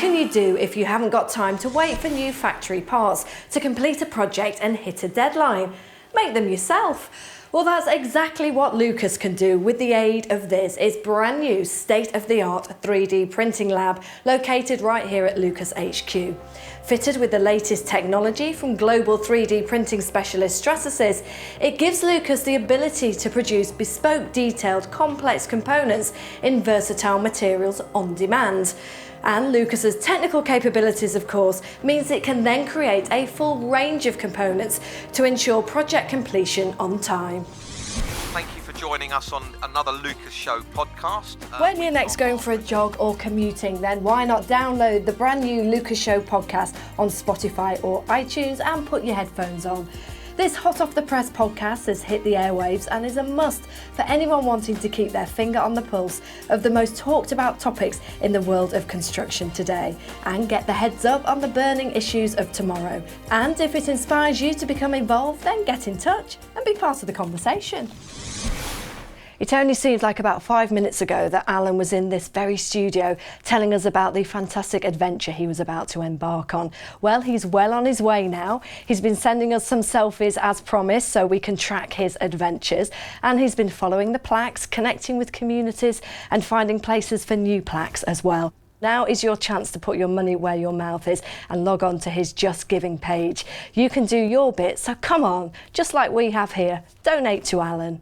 can you do if you haven't got time to wait for new factory parts to complete a project and hit a deadline? Make them yourself. Well, that's exactly what Lucas can do with the aid of its brand new state-of-the-art 3D printing lab located right here at Lucas HQ. Fitted with the latest technology from global 3D printing specialist Stratasys, it gives Lucas the ability to produce bespoke, detailed, complex components in versatile materials on demand. And Lucas's technical capabilities, of course, means it can then create a full range of components to ensure project completion on time. Thank you for joining us on another Lucas Show podcast. When you're next going for a jog or commuting, then why not download the brand new Lucas Show podcast on Spotify or iTunes and put your headphones on. This hot off the press podcast has hit the airwaves and is a must for anyone wanting to keep their finger on the pulse of the most talked about topics in the world of construction today and get the heads up on the burning issues of tomorrow. And if it inspires you to become involved, then get in touch and be part of the conversation. It only seems like about 5 minutes ago that Alan was in this very studio telling us about the fantastic adventure he was about to embark on. Well, he's well on his way now. He's been sending us some selfies as promised so we can track his adventures. And he's been following the plaques, connecting with communities and finding places for new plaques as well. Now is your chance to put your money where your mouth is and log on to his Just Giving page. You can do your bit, so come on, just like we have here, donate to Alan.